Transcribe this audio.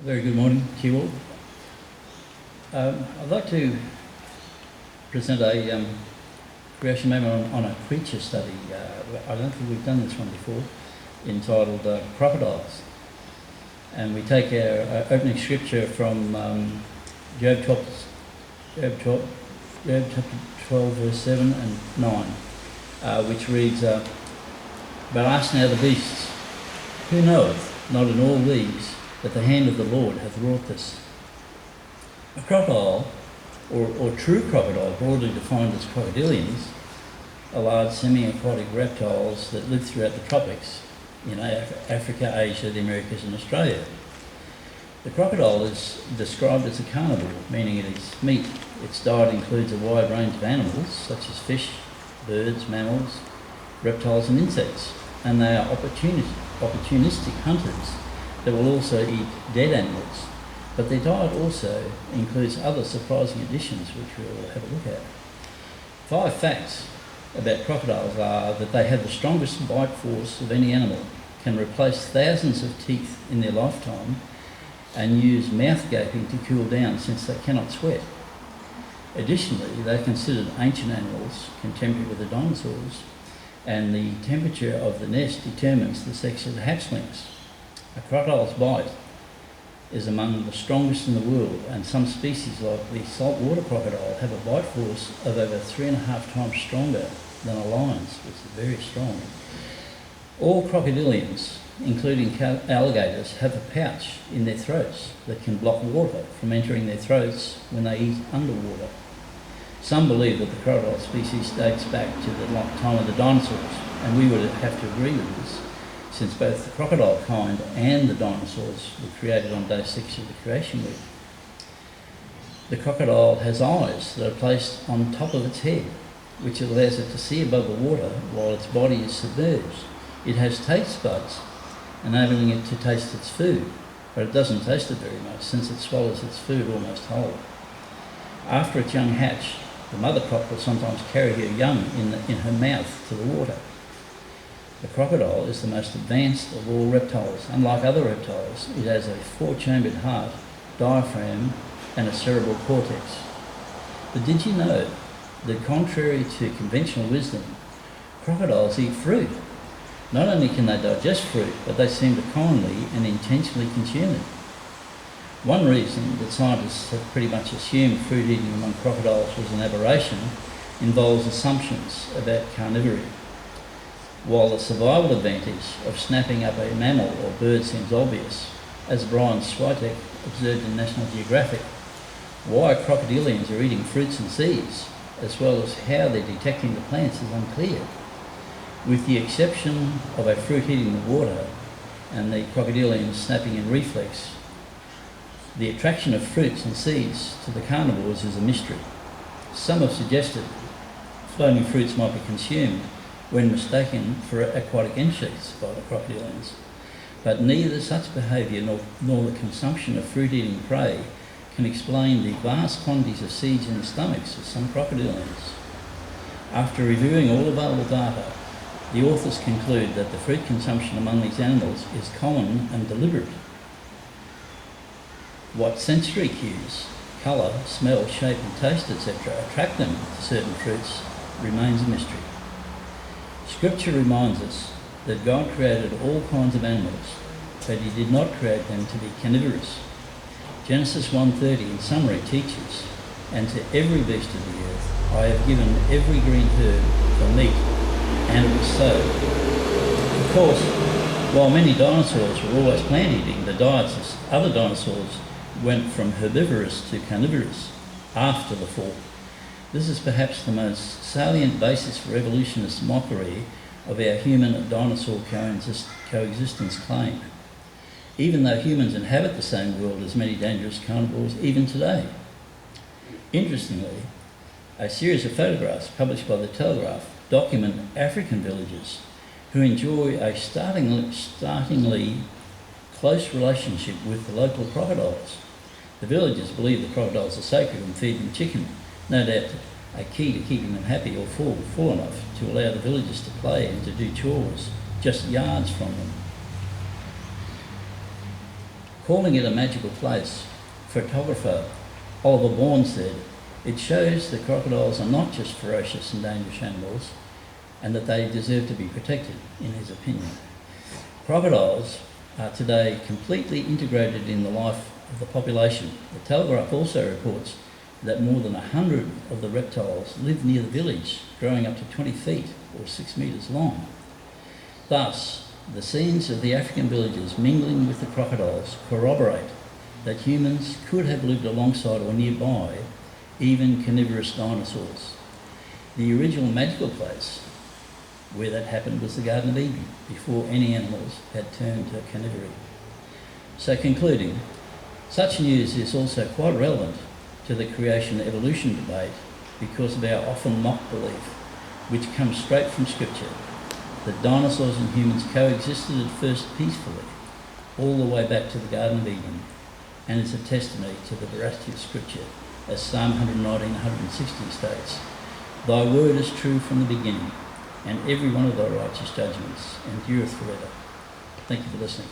Very good morning to you all. I'd like to present a creation moment on a creature study. I don't think we've done this one before, entitled Crocodiles. And we take our opening scripture from Job chapter 12, verse 7 and 9, which reads, "But ask now the beasts, who knoweth not in all these that the hand of the Lord hath wrought this?" A crocodile, or true crocodile, broadly defined as crocodilians, are large semi-aquatic reptiles that live throughout the tropics in Africa, Asia, the Americas and Australia. The crocodile is described as a carnivore, meaning it eats meat. Its diet includes a wide range of animals such as fish, birds, mammals, reptiles and insects, and they are opportunistic hunters that will also eat dead animals, but their diet also includes other surprising additions which we'll have a look at. 5 facts about crocodiles are that they have the strongest bite force of any animal, can replace thousands of teeth in their lifetime, and use mouth gaping to cool down since they cannot sweat. Additionally, they're considered ancient animals, contemporary with the dinosaurs, and the temperature of the nest determines the sex of the hatchlings. A crocodile's bite is among the strongest in the world, and some species like the saltwater crocodile have a bite force of over 3.5 times stronger than a lion's, which is very strong. All crocodilians, including alligators, have a pouch in their throats that can block water from entering their throats when they eat underwater. Some believe that the crocodile species dates back to the time of the dinosaurs, and we would have to agree with this, since both the crocodile kind and the dinosaurs were created on day 6 of the creation week. The crocodile has eyes that are placed on top of its head, which allows it to see above the water while its body is submerged. It has taste buds, enabling it to taste its food, but it doesn't taste it very much since it swallows its food almost whole. After its young hatch, the mother croc will sometimes carry her young in her mouth to the water. The crocodile is the most advanced of all reptiles. Unlike other reptiles, it has a 4-chambered heart, diaphragm and a cerebral cortex. But did you know that contrary to conventional wisdom, crocodiles eat fruit? Not only can they digest fruit, but they seem to commonly and intentionally consume it. One reason that scientists have pretty much assumed fruit eating among crocodiles was an aberration involves assumptions about carnivory. While the survival advantage of snapping up a mammal or bird seems obvious, as Brian Switek observed in National Geographic, why crocodilians are eating fruits and seeds, as well as how they're detecting the plants, is unclear. With the exception of a fruit hitting the water and the crocodilian snapping in reflex, the attraction of fruits and seeds to the carnivores is a mystery. Some have suggested floating fruits might be consumed when mistaken for aquatic insects by the crocodilians, but neither such behaviour nor the consumption of fruit-eating prey can explain the vast quantities of seeds in the stomachs of some crocodilians. After reviewing all available data, the authors conclude that the fruit consumption among these animals is common and deliberate. What sensory cues, colour, smell, shape and taste, etc., attract them to certain fruits remains a mystery. Scripture reminds us that God created all kinds of animals, but he did not create them to be carnivorous. Genesis 1:30 in summary teaches, "And to every beast of the earth I have given every green herb for meat," and it was so. Of course, while many dinosaurs were always plant-eating, the diets of other dinosaurs went from herbivorous to carnivorous after the fall. This is perhaps the most salient basis for evolutionist mockery of our human-dinosaur coexistence claim, even though humans inhabit the same world as many dangerous carnivores even today. Interestingly, a series of photographs published by the Telegraph document African villagers who enjoy a startlingly close relationship with the local crocodiles. The villagers believe the crocodiles are sacred and feed them chicken, no doubt a key to keeping them happy or full enough to allow the villagers to play and to do chores just yards from them. Calling it a magical place, photographer Oliver Bourne said, "It shows that crocodiles are not just ferocious and dangerous animals, and that they deserve to be protected," in his opinion. Crocodiles are today completely integrated in the life of the population. The Telegraph also reports that more than 100 of the reptiles live near the village, growing up to 20 feet or 6 metres long. Thus, the scenes of the African villagers mingling with the crocodiles corroborate that humans could have lived alongside or nearby even carnivorous dinosaurs. The original magical place where that happened was the Garden of Eden, before any animals had turned to carnivory. So concluding, such news is also quite relevant to the creation-evolution debate because of our often mocked belief, which comes straight from Scripture, that dinosaurs and humans coexisted at first peacefully, all the way back to the Garden of Eden, and is a testimony to the veracity of Scripture, as Psalm 119, 160 states, "Thy word is true from the beginning, and every one of thy righteous judgments endureth forever." Thank you for listening.